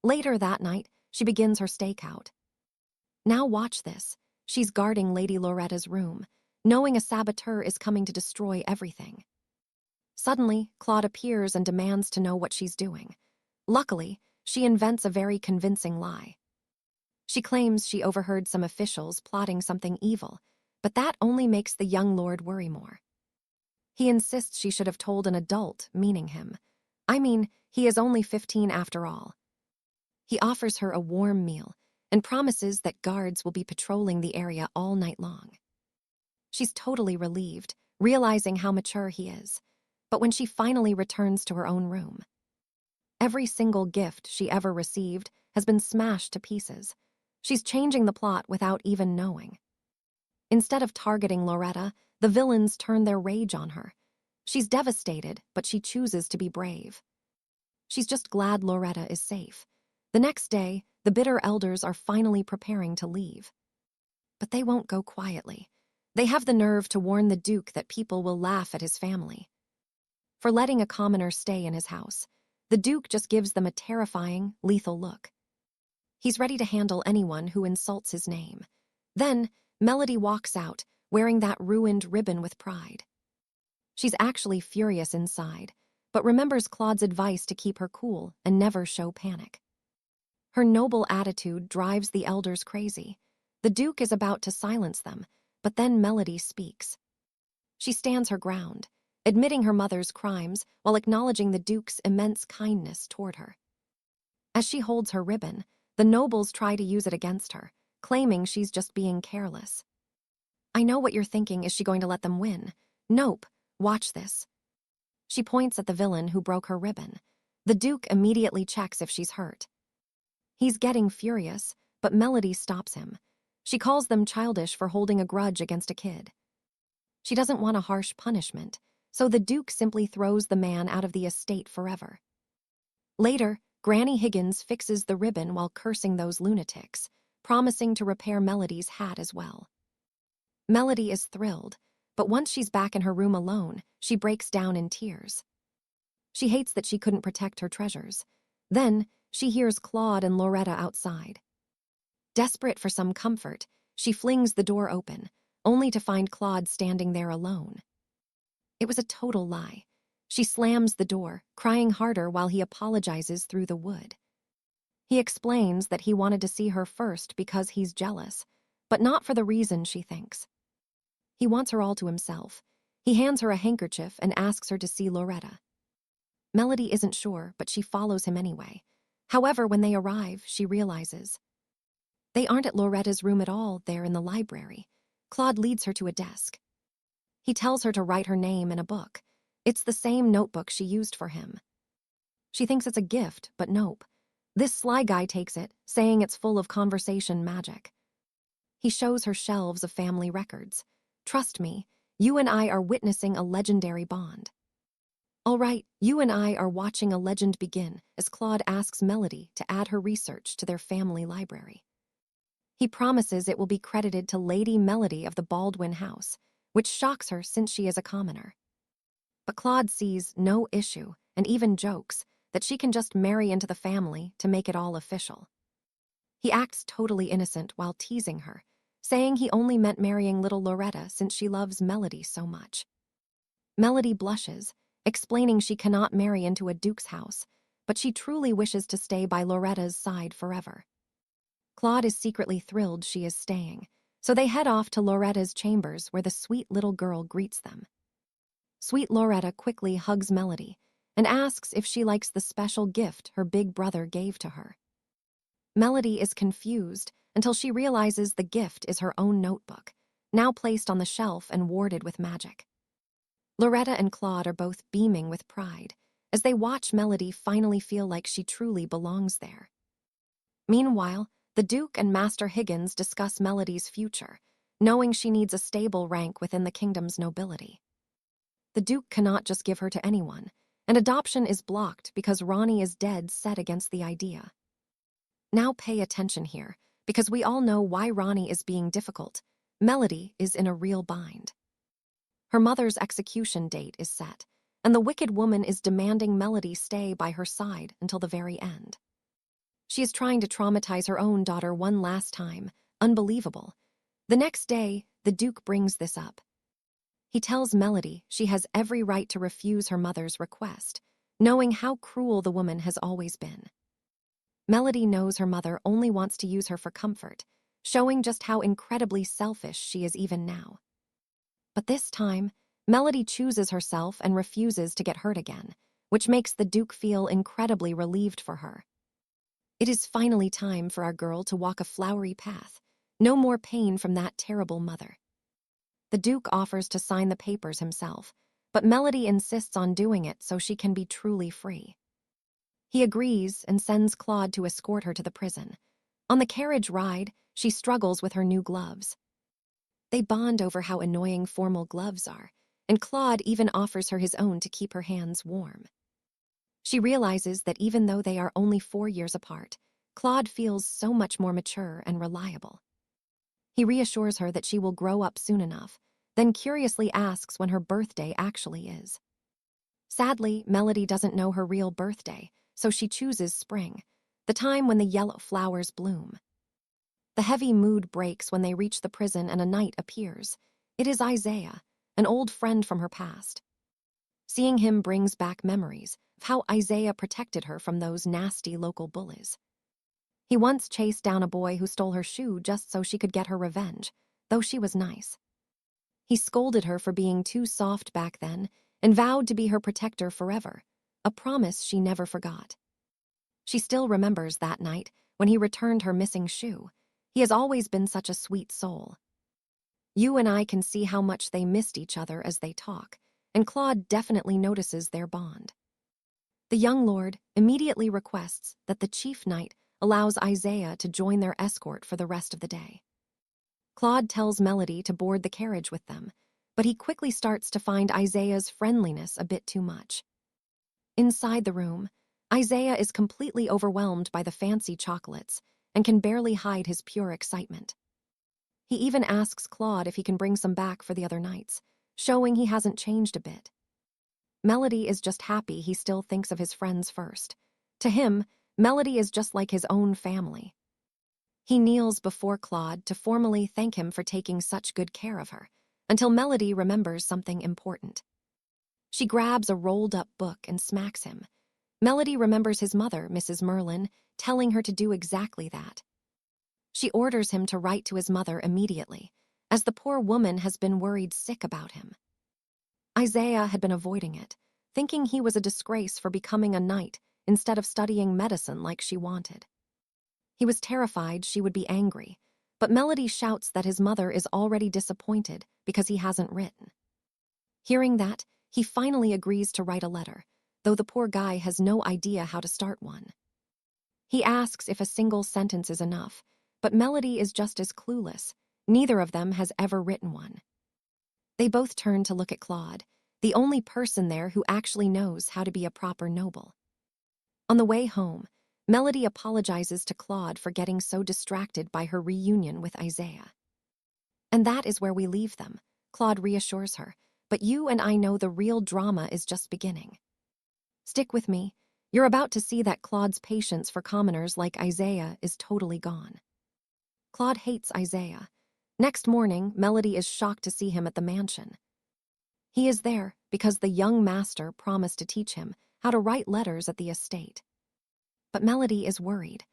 Later that night, she begins her stakeout. Now watch this. She's guarding Lady Loretta's room, knowing a saboteur is coming to destroy everything. Suddenly, Claude appears and demands to know what she's doing. Luckily, she invents a very convincing lie. She claims she overheard some officials plotting something evil, but that only makes the young lord worry more. He insists she should have told an adult, meaning him. I mean, he is only 15 after all. He offers her a warm meal and promises that guards will be patrolling the area all night long. She's totally relieved, realizing how mature he is. But when she finally returns to her own room, every single gift she ever received has been smashed to pieces. She's changing the plot without even knowing. Instead of targeting Loretta, the villains turn their rage on her. She's devastated, but she chooses to be brave. She's just glad Loretta is safe. The next day, the bitter elders are finally preparing to leave. But they won't go quietly. They have the nerve to warn the Duke that people will laugh at his family for letting a commoner stay in his house. The Duke just gives them a terrifying, lethal look. He's ready to handle anyone who insults his name. Then, Melody walks out, wearing that ruined ribbon with pride. She's actually furious inside, but remembers Claude's advice to keep her cool and never show panic. Her noble attitude drives the elders crazy. The Duke is about to silence them, but then Melody speaks. She stands her ground, admitting her mother's crimes while acknowledging the Duke's immense kindness toward her. As she holds her ribbon, the nobles try to use it against her, claiming she's just being careless. I know what you're thinking, is she going to let them win? Nope, watch this. She points at the villain who broke her ribbon. The Duke immediately checks if she's hurt. He's getting furious, but Melody stops him. She calls them childish for holding a grudge against a kid. She doesn't want a harsh punishment, so the Duke simply throws the man out of the estate forever. Later, Granny Higgins fixes the ribbon while cursing those lunatics, promising to repair Melody's hat as well. Melody is thrilled, but once she's back in her room alone, she breaks down in tears. She hates that she couldn't protect her treasures. Then, she hears Claude and Loretta outside. Desperate for some comfort, she flings the door open, only to find Claude standing there alone. It was a total lie. She slams the door, crying harder while he apologizes through the wood. He explains that he wanted to see her first because he's jealous, but not for the reason she thinks. He wants her all to himself. He hands her a handkerchief and asks her to see Loretta. Melody isn't sure, but she follows him anyway. However, when they arrive, she realizes they aren't at Loretta's room at all, they're in the library. Claude leads her to a desk. He tells her to write her name in a book. It's the same notebook she used for him. She thinks it's a gift, but nope. This sly guy takes it, saying it's full of conversation magic. He shows her shelves of family records. Trust me, you and I are witnessing a legendary bond. All right, you and I are watching a legend begin as Claude asks Melody to add her research to their family library. He promises it will be credited to Lady Melody of the Baldwin House, which shocks her since she is a commoner. But Claude sees no issue and even jokes that she can just marry into the family to make it all official. He acts totally innocent while teasing her, saying he only meant marrying little Loretta since she loves Melody so much. Melody blushes, explaining she cannot marry into a duke's house, but she truly wishes to stay by Loretta's side forever. Claude is secretly thrilled she is staying, so they head off to Loretta's chambers where the sweet little girl greets them. Sweet Loretta quickly hugs Melody and asks if she likes the special gift her big brother gave to her. Melody is confused until she realizes the gift is her own notebook, now placed on the shelf and warded with magic. Loretta and Claude are both beaming with pride as they watch Melody finally feel like she truly belongs there. Meanwhile, the Duke and Master Higgins discuss Melody's future, knowing she needs a stable rank within the kingdom's nobility. The Duke cannot just give her to anyone, and adoption is blocked because Ronnie is dead set against the idea. Now pay attention here, because we all know why Ronnie is being difficult. Melody is in a real bind. Her mother's execution date is set, and the wicked woman is demanding Melody stay by her side until the very end. She is trying to traumatize her own daughter one last time. Unbelievable. The next day, the Duke brings this up. He tells Melody she has every right to refuse her mother's request, knowing how cruel the woman has always been. Melody knows her mother only wants to use her for comfort, showing just how incredibly selfish she is even now. But this time, Melody chooses herself and refuses to get hurt again, which makes the Duke feel incredibly relieved for her. It is finally time for our girl to walk a flowery path. No more pain from that terrible mother. The Duke offers to sign the papers himself, but Melody insists on doing it so she can be truly free. He agrees and sends Claude to escort her to the prison. On the carriage ride, she struggles with her new gloves. They bond over how annoying formal gloves are, and Claude even offers her his own to keep her hands warm. She realizes that even though they are only 4 years apart, Claude feels so much more mature and reliable. He reassures her that she will grow up soon enough, then curiously asks when her birthday actually is. Sadly, Melody doesn't know her real birthday, so she chooses spring, the time when the yellow flowers bloom. The heavy mood breaks when they reach the prison and a knight appears. It is Isaiah, an old friend from her past. Seeing him brings back memories of how Isaiah protected her from those nasty local bullies. He once chased down a boy who stole her shoe just so she could get her revenge, though she was nice. He scolded her for being too soft back then and vowed to be her protector forever, a promise she never forgot. She still remembers that night when he returned her missing shoe. He has always been such a sweet soul. You and I can see how much they missed each other as they talk, and Claude definitely notices their bond. The young lord immediately requests that the chief knight allows Isaiah to join their escort for the rest of the day. Claude tells Melody to board the carriage with them, but he quickly starts to find Isaiah's friendliness a bit too much. Inside the room, Isaiah is completely overwhelmed by the fancy chocolates and can barely hide his pure excitement. He even asks Claude if he can bring some back for the other nights, showing he hasn't changed a bit. Melody is just happy he still thinks of his friends first. To him, Melody is just like his own family. He kneels before Claude to formally thank him for taking such good care of her, until Melody remembers something important. She grabs a rolled-up book and smacks him. Melody remembers his mother, Mrs. Merlin, telling her to do exactly that. She orders him to write to his mother immediately, as the poor woman has been worried sick about him. Isaiah had been avoiding it, thinking he was a disgrace for becoming a knight instead of studying medicine like she wanted. He was terrified she would be angry, but Melody shouts that his mother is already disappointed because he hasn't written. Hearing that, he finally agrees to write a letter, though the poor guy has no idea how to start one. He asks if a single sentence is enough, but Melody is just as clueless. Neither of them has ever written one. They both turn to look at Claude, the only person there who actually knows how to be a proper noble. On the way home, Melody apologizes to Claude for getting so distracted by her reunion with Isaiah. And that is where we leave them, Claude reassures her, but you and I know the real drama is just beginning. Stick with me. You're about to see that Claude's patience for commoners like Isaiah is totally gone. Claude hates Isaiah. Next morning, Melody is shocked to see him at the mansion. He is there because the young master promised to teach him how to write letters at the estate. But Melody is worried.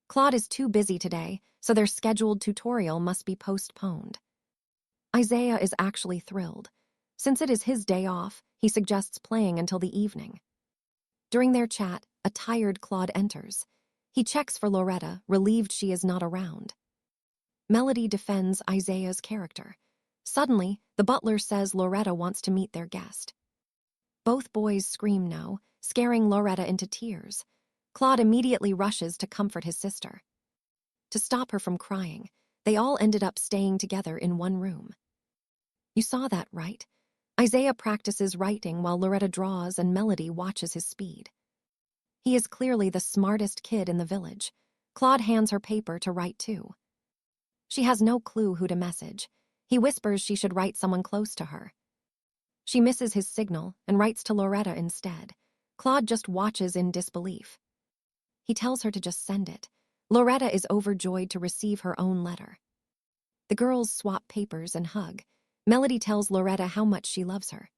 Claude is too busy today, so their scheduled tutorial must be postponed. Isaiah is actually thrilled. Since it is his day off, he suggests playing until the evening. During their chat, a tired Claude enters. He checks for Loretta, relieved she is not around. Melody defends Isaiah's character. Suddenly, the butler says Loretta wants to meet their guest. Both boys scream no, scaring Loretta into tears. Claude immediately rushes to comfort his sister. To stop her from crying, they all ended up staying together in one room. You saw that, right? Isaiah practices writing while Loretta draws and Melody watches his speed. He is clearly the smartest kid in the village. Claude hands her paper to write too. She has no clue who to message. He whispers she should write someone close to her. She misses his signal and writes to Loretta instead. Claude just watches in disbelief. He tells her to just send it. Loretta is overjoyed to receive her own letter. The girls swap papers and hug. Melody tells Loretta how much she loves her.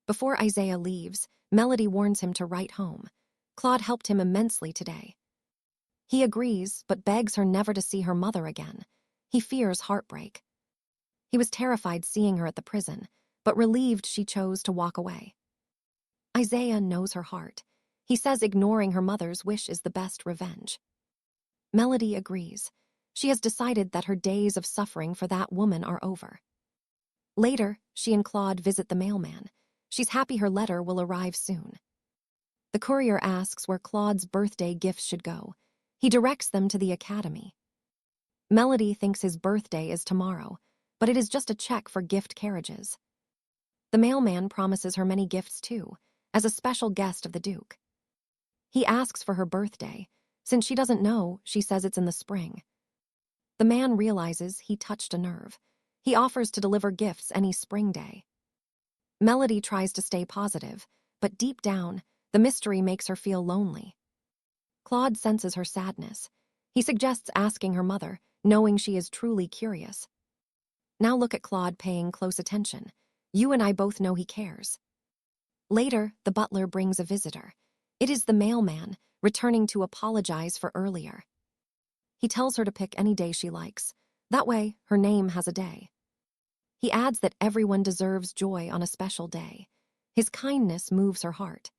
Before Isaiah leaves, Melody warns him to write home. Claude helped him immensely today. He agrees, but begs her never to see her mother again. He fears heartbreak. He was terrified seeing her at the prison, but relieved she chose to walk away. Isaiah knows her heart. He says ignoring her mother's wish is the best revenge. Melody agrees. She has decided that her days of suffering for that woman are over. Later, she and Claude visit the mailman. She's happy her letter will arrive soon. The courier asks where Claude's birthday gifts should go. He directs them to the academy. Melody thinks his birthday is tomorrow, but it is just a check for gift carriages. The mailman promises her many gifts too, as a special guest of the Duke. He asks for her birthday. Since she doesn't know, she says it's in the spring. The man realizes he touched a nerve. He offers to deliver gifts any spring day. Melody tries to stay positive, but deep down, the mystery makes her feel lonely. Claude senses her sadness. He suggests asking her mother, knowing she is truly curious. Now look at Claude paying close attention. You and I both know he cares. Later, the butler brings a visitor. It is the mailman, returning to apologize for earlier. He tells her to pick any day she likes. That way, her name has a day. He adds that everyone deserves joy on a special day. His kindness moves her heart.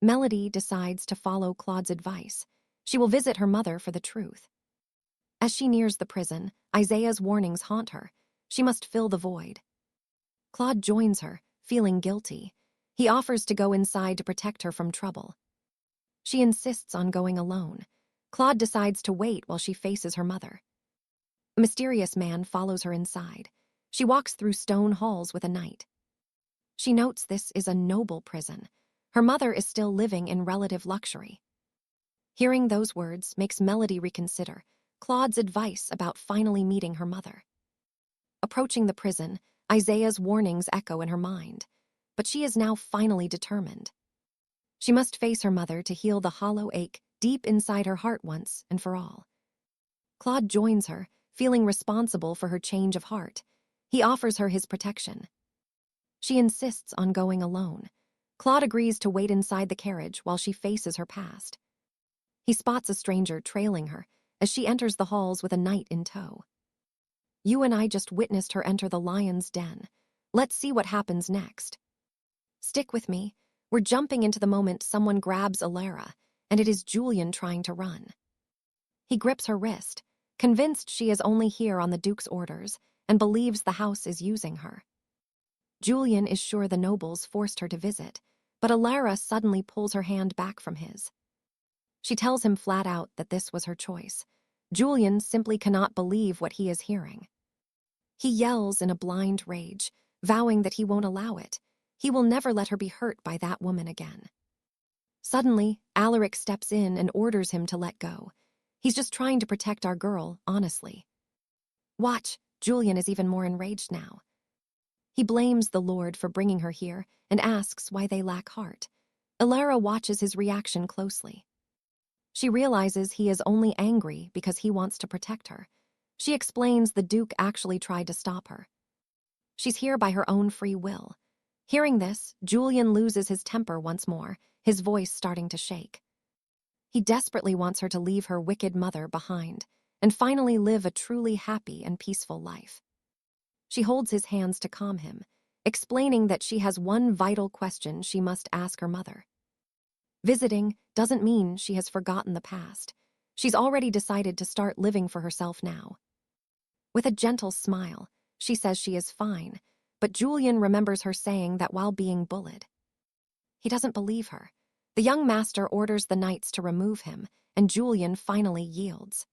Melody decides to follow Claude's advice. She will visit her mother for the truth. As she nears the prison, Isaiah's warnings haunt her. She must fill the void. Claude joins her, feeling guilty. He offers to go inside to protect her from trouble. She insists on going alone. Claude decides to wait while she faces her mother. A mysterious man follows her inside. She walks through stone halls with a knight. She notes this is a noble prison. Her mother is still living in relative luxury. Hearing those words makes Melody reconsider Claude's advice about finally meeting her mother. Approaching the prison, Isaiah's warnings echo in her mind, but she is now finally determined. She must face her mother to heal the hollow ache deep inside her heart once and for all. Claude joins her, feeling responsible for her change of heart. He offers her his protection. She insists on going alone. Claude agrees to wait inside the carriage while she faces her past. He spots a stranger trailing her as she enters the halls with a knight in tow. You and I just witnessed her enter the lion's den. Let's see what happens next. Stick with me. We're jumping into the moment someone grabs Alara, and it is Julian trying to run. He grips her wrist, convinced she is only here on the Duke's orders, and believes the house is using her. Julian is sure the nobles forced her to visit, but Alara suddenly pulls her hand back from his. She tells him flat out that this was her choice. Julian simply cannot believe what he is hearing. He yells in a blind rage, vowing that he won't allow it. He will never let her be hurt by that woman again. Suddenly, Alaric steps in and orders him to let go. He's just trying to protect our girl, honestly. Watch, Julian is even more enraged now. He blames the Lord for bringing her here and asks why they lack heart. Alara watches his reaction closely. She realizes he is only angry because he wants to protect her. She explains the Duke actually tried to stop her. She's here by her own free will. Hearing this, Julian loses his temper once more, his voice starting to shake. He desperately wants her to leave her wicked mother behind and finally live a truly happy and peaceful life. She holds his hands to calm him, explaining that she has one vital question she must ask her mother. Visiting doesn't mean she has forgotten the past. She's already decided to start living for herself now. With a gentle smile, she says she is fine, but Julian remembers her saying that while being bullied. He doesn't believe her. The young master orders the knights to remove him, and Julian finally yields.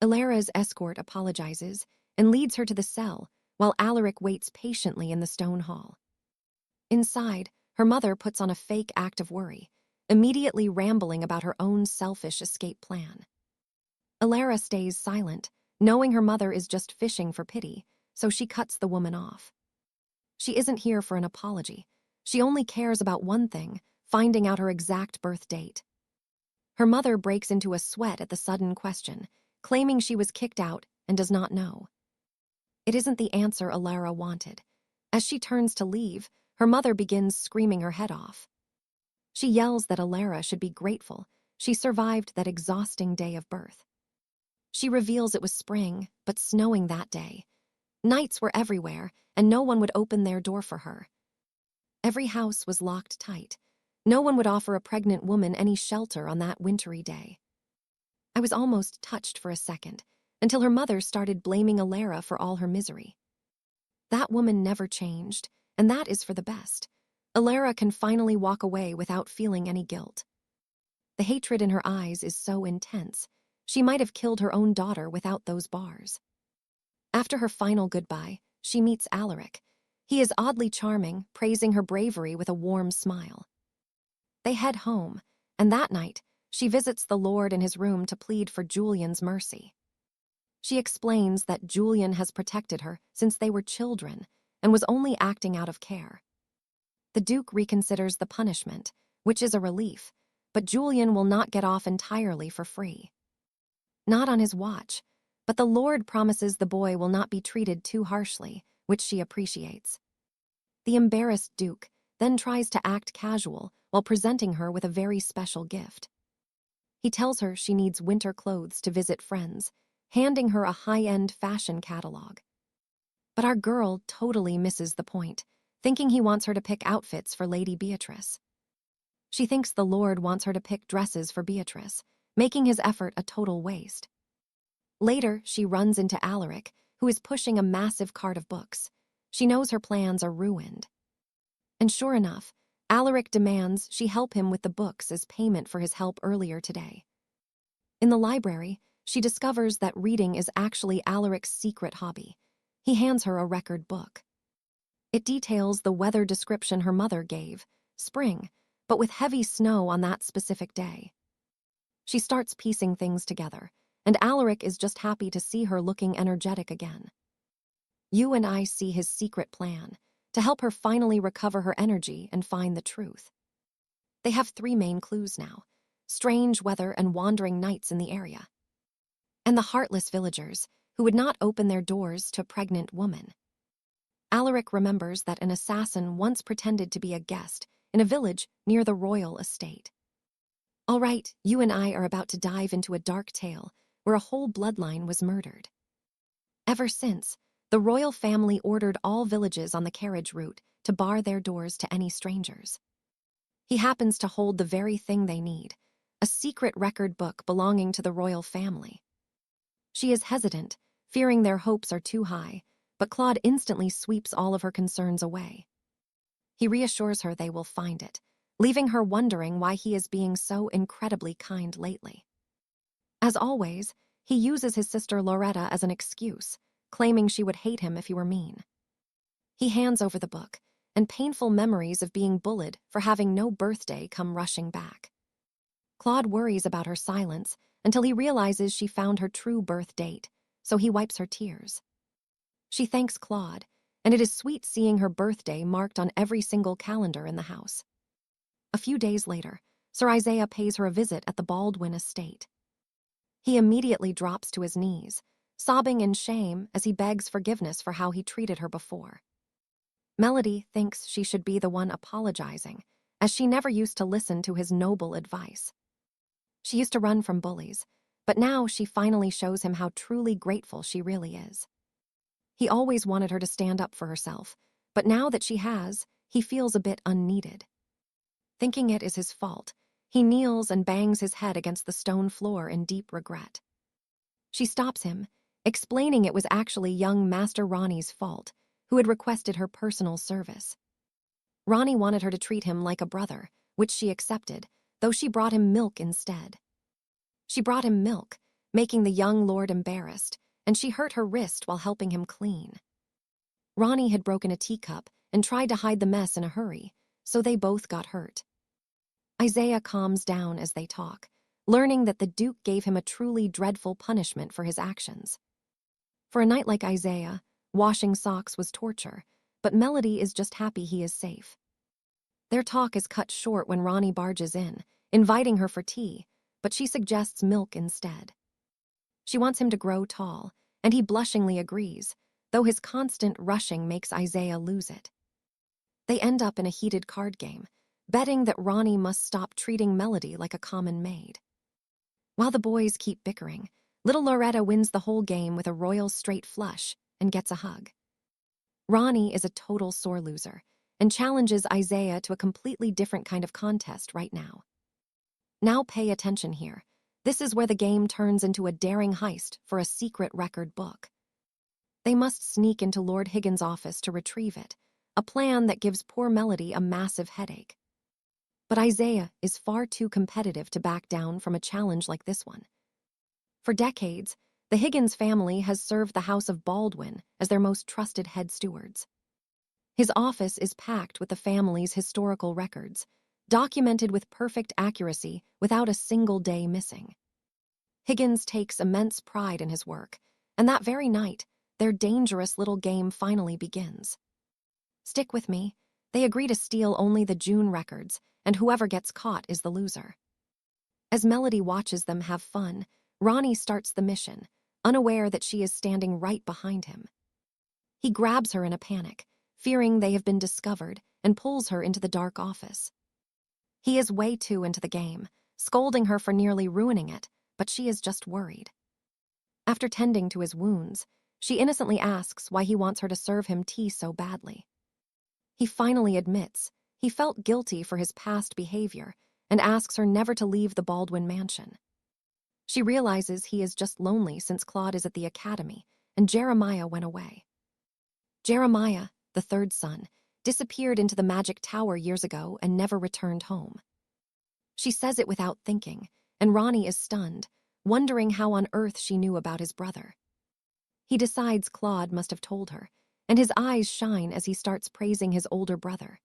Alara's escort apologizes and leads her to the cell, while Alaric waits patiently in the stone hall. Inside, her mother puts on a fake act of worry, immediately rambling about her own selfish escape plan. Alara stays silent, knowing her mother is just fishing for pity, so she cuts the woman off. She isn't here for an apology. She only cares about one thing, finding out her exact birth date. Her mother breaks into a sweat at the sudden question, claiming she was kicked out and does not know. It isn't the answer Alara wanted. As she turns to leave, her mother begins screaming her head off. She yells that Alara should be grateful she survived that exhausting day of birth. She reveals it was spring, but snowing that day. Nights were everywhere, and no one would open their door for her. Every house was locked tight. No one would offer a pregnant woman any shelter on that wintry day. I was almost touched for a second, until her mother started blaming Alara for all her misery. That woman never changed, and that is for the best. Alara can finally walk away without feeling any guilt. The hatred in her eyes is so intense, she might have killed her own daughter without those bars. After her final goodbye, she meets Alaric. He is oddly charming, praising her bravery with a warm smile. They head home, and that night, she visits the Lord in his room to plead for Julian's mercy. She explains that Julian has protected her since they were children and was only acting out of care. The Duke reconsiders the punishment, which is a relief, but Julian will not get off entirely for free. Not on his watch, but the Lord promises the boy will not be treated too harshly, which she appreciates. The embarrassed Duke then tries to act casual while presenting her with a very special gift. He tells her she needs winter clothes to visit friends, handing her a high-end fashion catalog. But our girl totally misses the point, thinking he wants her to pick outfits for Lady Beatrice. She thinks the Lord wants her to pick dresses for Beatrice, making his effort a total waste. Later, she runs into Alaric, who is pushing a massive cart of books. She knows her plans are ruined. And sure enough, Alaric demands she help him with the books as payment for his help earlier today. In the library, she discovers that reading is actually Alaric's secret hobby. He hands her a record book. It details the weather description her mother gave, spring, but with heavy snow on that specific day. She starts piecing things together, and Alaric is just happy to see her looking energetic again. You and I see his secret plan, to help her finally recover her energy and find the truth. They have 3 main clues now: strange weather and wandering nights in the area, and the heartless villagers who would not open their doors to a pregnant woman. Alaric remembers that an assassin once pretended to be a guest in a village near the royal estate. All right, you and I are about to dive into a dark tale where a whole bloodline was murdered. Ever since, the royal family ordered all villages on the carriage route to bar their doors to any strangers. He happens to hold the very thing they need, a secret record book belonging to the royal family. She is hesitant, fearing their hopes are too high, but Claude instantly sweeps all of her concerns away. He reassures her they will find it, leaving her wondering why he is being so incredibly kind lately. As always, he uses his sister Loretta as an excuse, claiming she would hate him if he were mean. He hands over the book, and painful memories of being bullied for having no birthday come rushing back. Claude worries about her silence until he realizes she found her true birth date, so he wipes her tears. She thanks Claude, and it is sweet seeing her birthday marked on every single calendar in the house. A few days later, Sir Isaiah pays her a visit at the Baldwin estate. He immediately drops to his knees, sobbing in shame as he begs forgiveness for how he treated her before. Melody thinks she should be the one apologizing, as she never used to listen to his noble advice. She used to run from bullies, but now she finally shows him how truly grateful she really is. He always wanted her to stand up for herself, but now that she has, he feels a bit unneeded. Thinking it is his fault, he kneels and bangs his head against the stone floor in deep regret. She stops him, explaining it was actually young Master Ronnie's fault, who had requested her personal service. Ronnie wanted her to treat him like a brother, which she accepted, though she brought him milk instead. She brought him milk, making the young lord embarrassed, and she hurt her wrist while helping him clean. Ronnie had broken a teacup and tried to hide the mess in a hurry, so they both got hurt. Isaiah calms down as they talk, learning that the Duke gave him a truly dreadful punishment for his actions. For a knight like Isaiah, washing socks was torture, but Melody is just happy he is safe. Their talk is cut short when Ronnie barges in, inviting her for tea, but she suggests milk instead. She wants him to grow tall, and he blushingly agrees, though his constant rushing makes Isaiah lose it. They end up in a heated card game, betting that Ronnie must stop treating Melody like a common maid. While the boys keep bickering, little Loretta wins the whole game with a royal straight flush and gets a hug. Ronnie is a total sore loser and challenges Isaiah to a completely different kind of contest right now. Now pay attention here. This is where the game turns into a daring heist for a secret record book. They must sneak into Lord Higgins' office to retrieve it, a plan that gives poor Melody a massive headache. But Isaiah is far too competitive to back down from a challenge like this one. For decades, the Higgins family has served the House of Baldwin as their most trusted head stewards. His office is packed with the family's historical records, documented with perfect accuracy without a single day missing. Higgins takes immense pride in his work, and that very night, their dangerous little game finally begins. Stick with me. They agree to steal only the June records, and whoever gets caught is the loser. As Melody watches them have fun, Ronnie starts the mission, unaware that she is standing right behind him. He grabs her in a panic, fearing they have been discovered, and pulls her into the dark office. He is way too into the game, scolding her for nearly ruining it, but she is just worried. After tending to his wounds, she innocently asks why he wants her to serve him tea so badly. He finally admits he felt guilty for his past behavior and asks her never to leave the Baldwin mansion. She realizes he is just lonely since Claude is at the academy and Jeremiah went away. Jeremiah, the third son, disappeared into the magic tower years ago and never returned home. She says it without thinking, and Ronnie is stunned, wondering how on earth she knew about his brother. He decides Claude must have told her, and his eyes shine as he starts praising his older brother.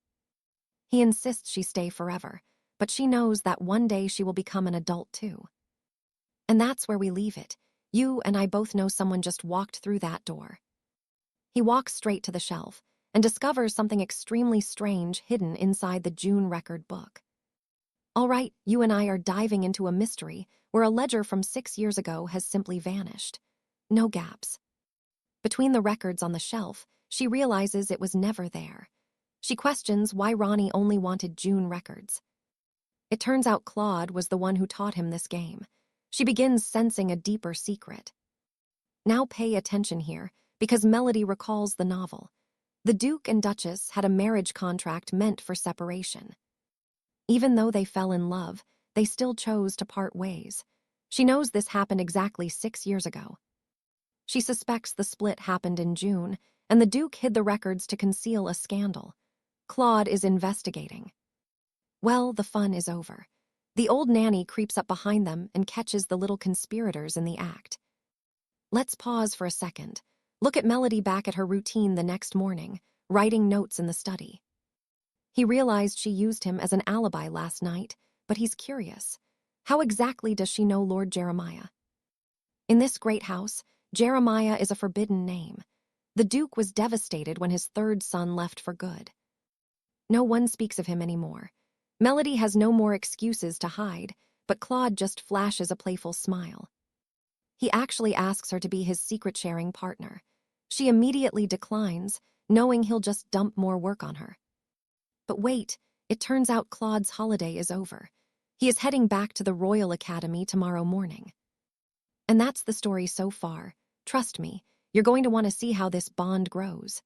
He insists she stay forever, but she knows that one day she will become an adult too. And that's where we leave it. You and I both know someone just walked through that door. He walks straight to the shelf and discovers something extremely strange hidden inside the June record book. All right, you and I are diving into a mystery where a ledger from 6 years ago has simply vanished. No gaps. Between the records on the shelf, she realizes it was never there. She questions why Ronnie only wanted June records. It turns out Claude was the one who taught him this game. She begins sensing a deeper secret. Now pay attention here, because Melody recalls the novel. The Duke and Duchess had a marriage contract meant for separation. Even though they fell in love, they still chose to part ways. She knows this happened exactly 6 years ago. She suspects the split happened in June, and the Duke hid the records to conceal a scandal. Claude is investigating. Well, the fun is over. The old nanny creeps up behind them and catches the little conspirators in the act. Let's pause for a second. Look at Melody back at her routine the next morning, writing notes in the study. He realized she used him as an alibi last night, but he's curious. How exactly does she know Lord Jeremiah? In this great house, Jeremiah is a forbidden name. The Duke was devastated when his third son left for good. No one speaks of him anymore. Melody has no more excuses to hide, but Claude just flashes a playful smile. He actually asks her to be his secret-sharing partner. She immediately declines, knowing he'll just dump more work on her. But wait, it turns out Claude's holiday is over. He is heading back to the Royal Academy tomorrow morning. And that's the story so far. Trust me, you're going to want to see how this bond grows.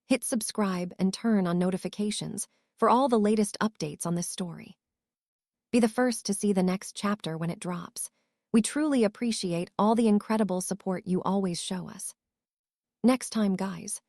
Hit subscribe and turn on notifications for all the latest updates on this story. Be the first to see the next chapter when it drops. We truly appreciate all the incredible support you always show us. Next time, guys.